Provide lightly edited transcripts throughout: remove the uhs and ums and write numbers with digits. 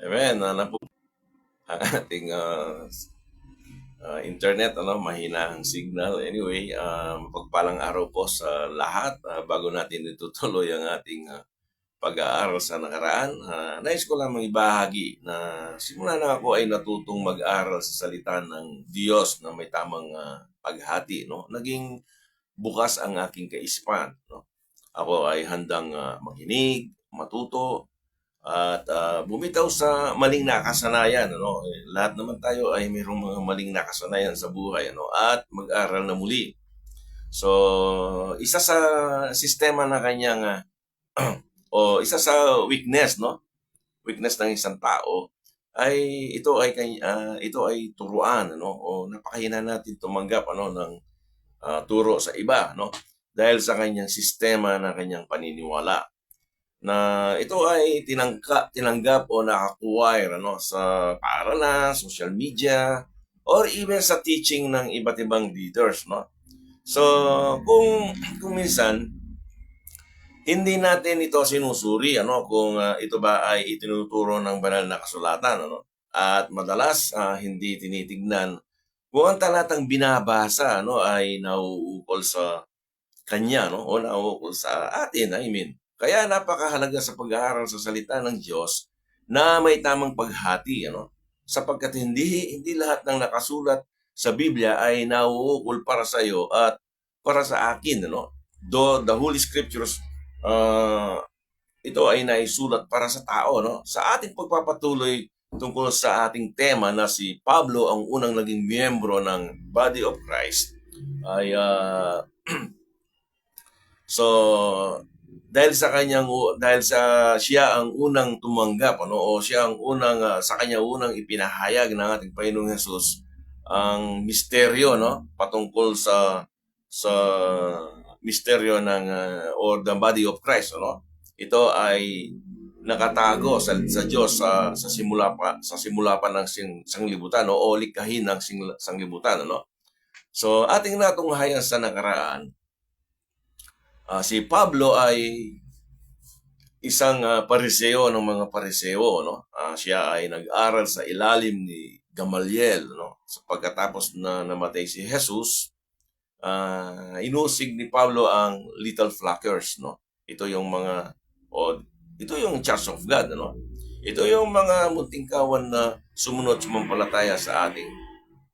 Amen. Po ang ating internet, mahina ang signal. Anyway, pagpalang araw po sa lahat. Bago natin itutuloy ang ating pag-aaral sa nakaraan, nais ko lang ibahagi na simula na ako ay natutong mag-aral sa salita ng Diyos na may tamang paghati. No? Naging bukas ang aking kaisipan. No? Ako ay handang makinig, matuto, at bumitaw sa maling nakasanayan. Lahat naman tayo ay mayroong mga maling nakasanayan sa buhay, at mag-aral na muli. So, isa sa sistema na kanyang o isa sa weakness, weakness ng isang tao ay ito ay turuan, o napakahina natin tumanggap ng turo sa iba, dahil sa kanyang sistema na kanyang paniniwala na ito ay tinanggap o na-acquire sa paaralan, social media, or even sa teaching ng iba't ibang leaders. So, kung minsan, hindi natin ito sinusuri kung ito ba ay itinuturo ng banal na kasulatan. At madalas, hindi tinitignan kung ang talatang binabasa ay nauukol sa kanya, o nauukol sa atin, I mean. Kaya napakahalaga sa pag-aaral sa salita ng Diyos na may tamang paghati, sapagkat hindi lahat ng nakasulat sa Biblia ay nauukol para sa iyo at para sa akin. Though the Holy Scriptures, ito ay naisulat para sa tao. Sa ating pagpapatuloy tungkol sa ating tema na si Pablo ang unang naging miyembro ng Body of Christ, ay so, dahil sa siya ang unang tumanggap, o siya ang unang sa kanya unang ipinahayag ng ating Panginoong Hesus ang misteryo, patungkol sa misteryo ng or the body of Christ, Ito ay nakatago sa Diyos sa simula pa ng sanglibutan, o likhain ng sanglibutan, So, ating natunghayan sa nakaraan, si Pablo ay isang pariseo ng mga pariseo. Siya ay nag-aral sa ilalim ni Gamaliel. So, pagkatapos na namatay si Jesus, inusig ni Pablo ang little flockers. Ito yung ito yung Church of God. Ito yung mga munting kawan na sumampalataya sa ating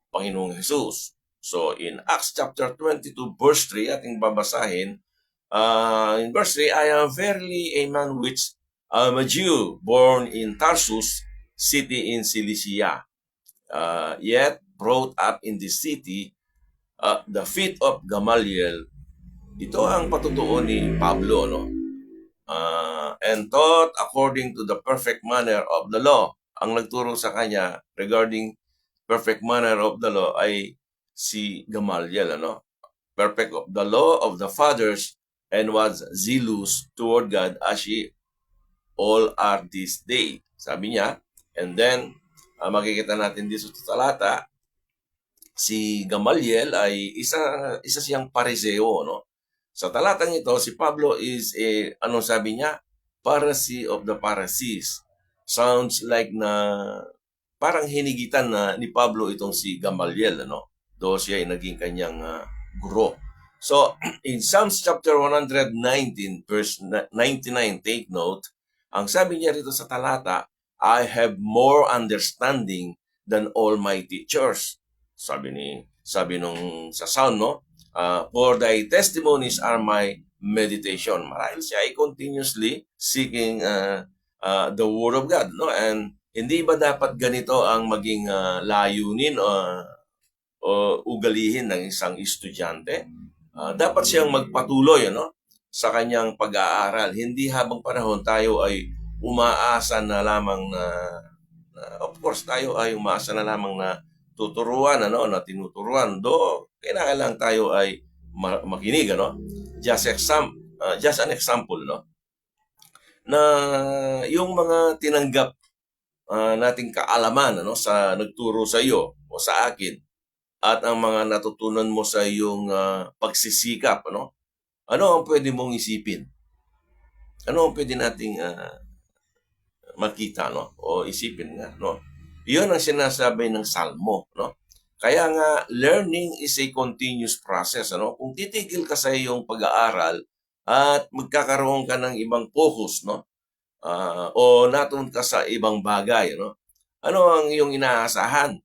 Panginoong Jesus. So, in Acts chapter 22 verse 3, ating babasahin, in verse 3, I am verily a man which am a Jew, born in Tarsus, city in Cilicia, yet brought up in this city, the feet of Gamaliel. Ito ang patutuo ni Pablo, and taught according to the perfect manner of the law. Ang nagturo sa kanya regarding perfect manner of the law ay si Gamaliel, perfect of the law of the fathers, and was zealous toward God as ye all are this day. Sabi niya, and then, makikita natin dito sa talata, si Gamaliel ay isa siyang pariseo, Sa talatang ito, si Pablo is sabi niya? Pharisee of the Pharisees. Sounds like na parang hinigitan na ni Pablo itong si Gamaliel, Do siya ay naging kanyang guro. So, in Psalms chapter 119, verse 99, take note, ang sabi niya rito sa talata, I have more understanding than all my teachers. Sabi nung sa Psalm, for thy testimonies are my meditation. Marahil siya ay continuously seeking the Word of God, And hindi ba dapat ganito ang maging layunin o ugalihin ng isang estudyante? Dapat siyang magpatuloy sa kanyang pag-aaral. Hindi habang panahon tayo ay umaasa na lamang of course tayo ay umaasa na lamang na tuturuan, na tinuturuan. Kailangan tayo ay makinig, just an example, na yung mga tinanggap nating kaalaman sa nagturo sa iyo o sa akin, at ang mga natutunan mo sa iyong pagsisikap, ano ang pwede mong isipin? Ano ang pwede nating makita, no? O isipin nga, no? Iyon ang sinasabi ng Salmo, no? Kaya nga, learning is a continuous process, ano? Kung titigil ka sa iyong pag-aaral at magkakaroon ka ng ibang focus, no? O natuon ka sa ibang bagay, no? Ano ang iyong inaasahan?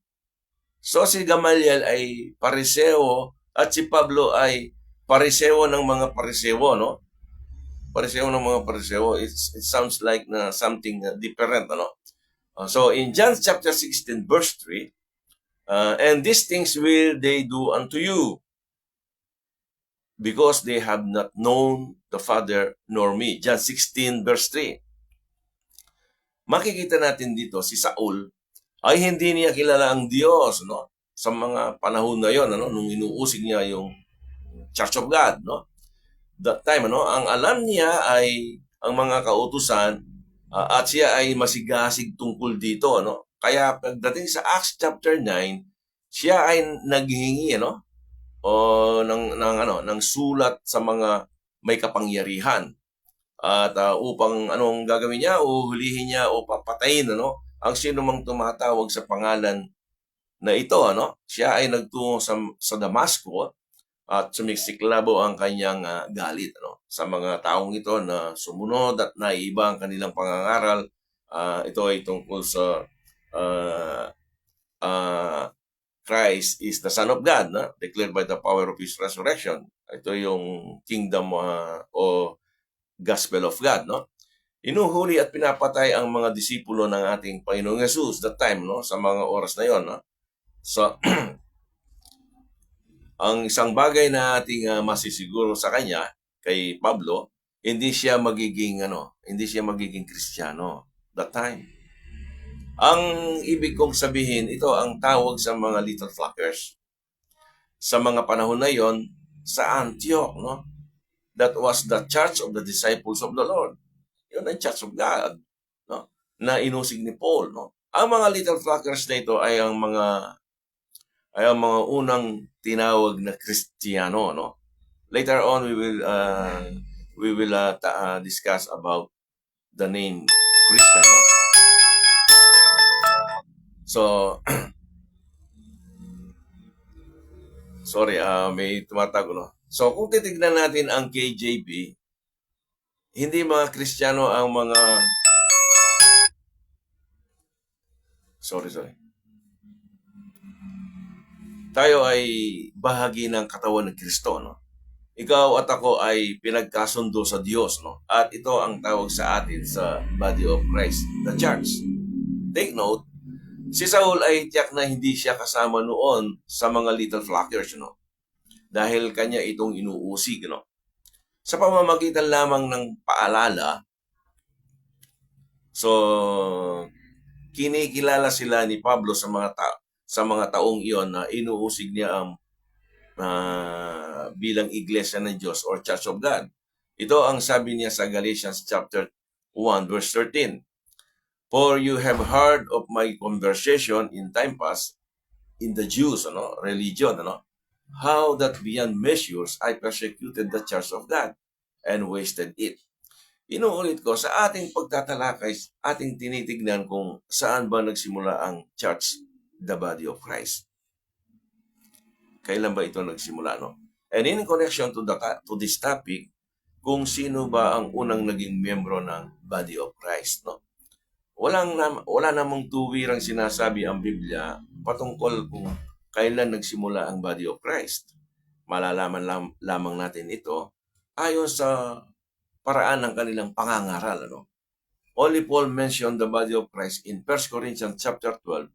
So si Gamaliel ay pariseo at si Pablo ay pariseo ng mga pariseo, no? Pariseo ng mga pariseo. It sounds like na something different, ano? So in John chapter 16 verse 3, and these things will they do unto you, because they have not known the Father nor me. John 16 verse 3. Makikita natin dito si Saul ay hindi niya kilala ang Diyos, no? Sa mga panahon na yon, ano, nung inuusig niya yung Church of God, no? That time, ano, ang alam niya ay ang mga kautusan, at siya ay masigasig tungkol dito, no? Kaya pagdating sa Acts chapter 9, siya ay naghihingi, no? O ng sulat sa mga may kapangyarihan. At upang anong gagawin niya, uhulihin niya o papatayin, ano, ang sino mang tumatawag sa pangalan na ito, ano. Siya ay nagtungo sa Damasco at sumisiklabo ang kanyang galit, ano, sa mga taong ito na sumunod at naiiba ang kanilang pangangaral. Ito ay tungkol sa Christ is the Son of God, na declared by the power of His resurrection. Ito yung kingdom o gospel of God, no? Inuhuli at pinapatay ang mga disipulo ng ating Panginoong Jesus that time, no? Sa mga oras na yon, no? So ang isang bagay na ating masisiguro sa kanya, kay Pablo, hindi siya magiging Kristiyano that time. Ang ibig kong sabihin, ito ang tawag sa mga little flockers. Sa mga panahon na yon, sa Antioch, no? That was the church of the disciples of the Lord. Yun ang Church of God, no? Na inusig ni Paul, no? Ang mga little flockers na ito ay ang mga unang tinawag na Kristiyano, no? Later on we will discuss about the name Christian, no? So sorry, may tumatago, no? So kung titignan natin ang KJV, hindi mga Kristiyano ang mga sorry. Tayo ay bahagi ng katawan ng Kristo, no? Ikaw at ako ay pinagkasundo sa Diyos, no? At ito ang tawag sa atin sa body of Christ, the church. Take note, si Saul ay tiyak na hindi siya kasama noon sa mga little flockers, no? Dahil kanya itong inuusig, no? Sa pamamagitan lamang ng paalala, so kinikilala sila ni Pablo sa mga taong iyon na inuusig niya ang bilang iglesia ng Diyos or Church of God. Ito ang sabi niya sa Galatians chapter 1 verse 13. For you have heard of my conversation in time past in the Jews, religion, how that beyond measures I persecuted the church of God and wasted it. Inuulit ko, sa ating pagtatalakay, ating tinitignan kung saan ba nagsimula ang church, the body of Christ. Kailan ba ito nagsimula, no? And in connection to this topic, kung sino ba ang unang naging miyembro ng body of Christ, no? Wala namang tuwirang sinasabi ang Biblia patungkol kung kailan nagsimula ang body of Christ. Malalaman lamang natin ito ayon sa paraan ng kanilang pangangaral, ano? Only Paul mentioned the body of Christ in 1 Corinthians chapter 12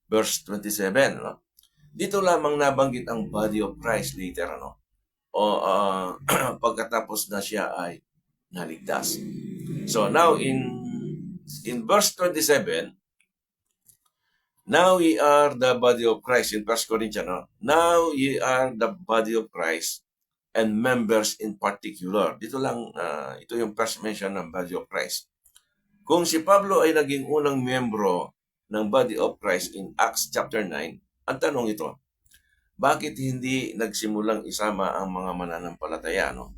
verse 27, ano? Dito lamang nabanggit ang body of Christ later, ano? O pagkatapos na siya ay naligtas. So now in verse 27, now ye are the body of Christ in 1 Corinthians, no? Now ye are the body of Christ and members in particular. Dito lang, ito yung first mention ng body of Christ. Kung si Pablo ay naging unang miyembro ng body of Christ in Acts chapter 9, ang tanong ito, bakit hindi nagsimulang isama ang mga mananampalataya, no,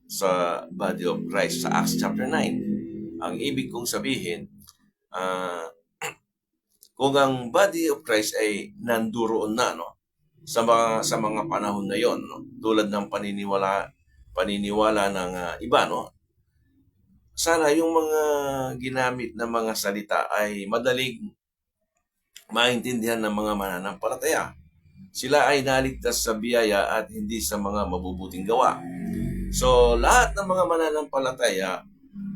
sa body of Christ sa Acts chapter 9? Ang ibig kong sabihin, Ah, kung ang body of Christ ay nanduroon na, no, sa mga panahon na yon, no, tulad ng paniniwala ng iba, no, sana yung mga ginamit na mga salita ay madaling maintindihan ng mga mananampalataya. Sila ay naligtas sa biyaya at hindi sa mga mabubuting gawa. So, lahat ng mga mananampalataya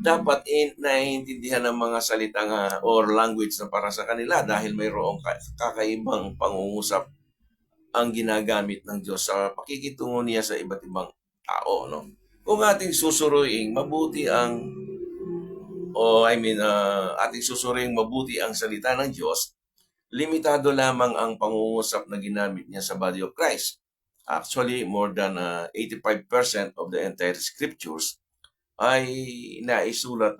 dapat naiintindihan ng mga salitang or language na para sa kanila dahil mayroong kakaibang pangungusap ang ginagamit ng Diyos sa pakikitungo niya sa iba't ibang tao. No? Kung ating susuruing mabuti ang ating susuring mabuti ang salita ng Diyos, limitado lamang ang pangungusap na ginamit niya sa body of Christ. Actually, more than 85% of the entire scriptures ay naisulat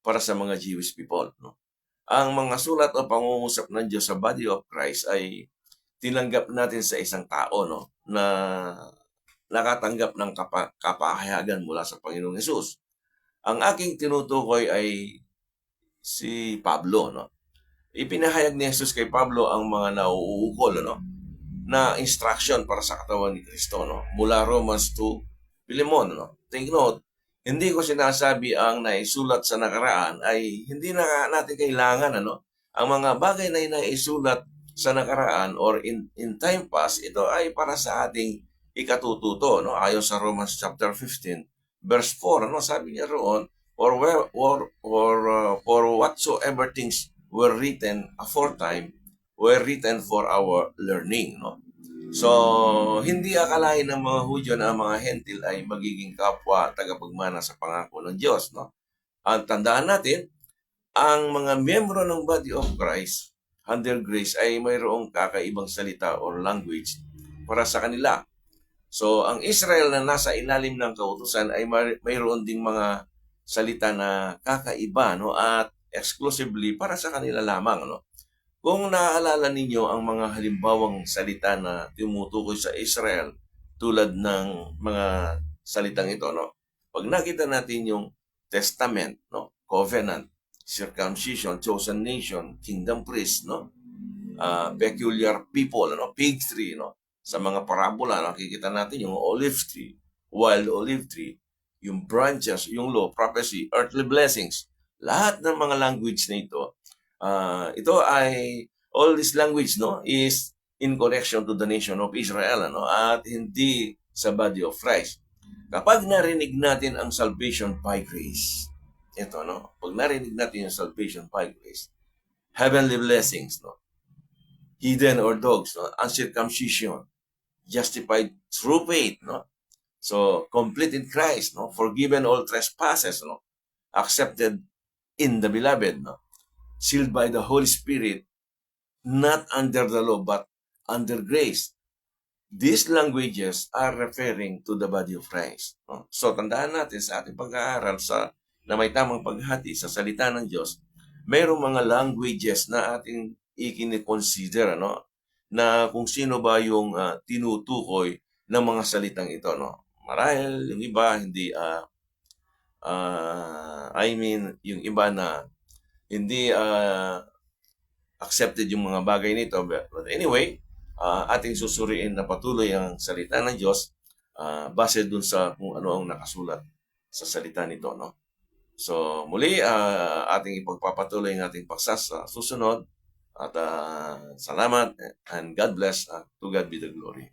para sa mga Jewish people. No? Ang mga sulat o pangungusap ng Diyos sa body of Christ ay tinanggap natin sa isang tao, no, na nakatanggap ng kapahayagan mula sa Panginoong Hesus. Ang aking tinutukoy ay si Pablo. No? Ipinahayag ni Jesus kay Pablo ang mga nauukol, no, na instruction para sa katawan ni Kristo, no, mula Romans to Philemon. No? Take note, hindi ko sinasabi ang naisulat sa nakaraan ay hindi na natin kailangan. Ang mga bagay na naisulat sa nakaraan or in time past, ito ay para sa ating ikatututo. No? Ayon sa Romans chapter 15, verse 4, sabi niya roon, for whatsoever things were written aforetime were written for our learning. No? So, hindi akalain ng mga Hudyo na ang mga Hentil ay magiging kapwa tagapagmana sa pangako ng Diyos. No? Ang tandaan natin, ang mga miyembro ng body of Christ, under grace, ay mayroong kakaibang salita or language para sa kanila. So, ang Israel na nasa ilalim ng kautusan ay mayroon ding mga salita na kakaiba, no, at exclusively para sa kanila lamang. No? Kung naaalala ninyo ang mga halimbawang salita na tumutukoy sa Israel tulad ng mga salitang ito, no? Pag nakita natin yung testament, no, covenant, circumcision, chosen nation, kingdom priest, no, peculiar people, no, fig tree, no, sa mga parabola nakikita natin yung olive tree, wild olive tree, yung branches, yung law, prophecy, earthly blessings. Lahat ng mga language na ito ay all this language, no, is in connection to the nation of Israel, at hindi sa body of Christ. Kapag narinig natin ang salvation by grace, ito, no, pag narinig natin yung salvation by grace, heavenly blessings, no, hidden or dogs, no, uncircumcision, justified through faith, no, so complete in Christ, no, forgiven all trespasses, no, accepted in the beloved, no, sealed by the Holy Spirit, not under the law, but under grace. These languages are referring to the body of Christ. No? So, tandaan natin sa ating pag-aaral na may tamang paghati sa salita ng Diyos, mayroong mga languages na ating ikinikonsider, no? Na kung sino ba yung tinutukoy ng mga salitang ito. No? Marahil yung iba hindi, yung iba na hindi accepted yung mga bagay nito. But anyway, ating susuriin na patuloy ang salita ng Diyos base dun sa kung ano ang nakasulat sa salita nito. No? So muli, ating ipagpapatuloy ang ating pagsas sa susunod. At salamat and God bless. To God be the glory.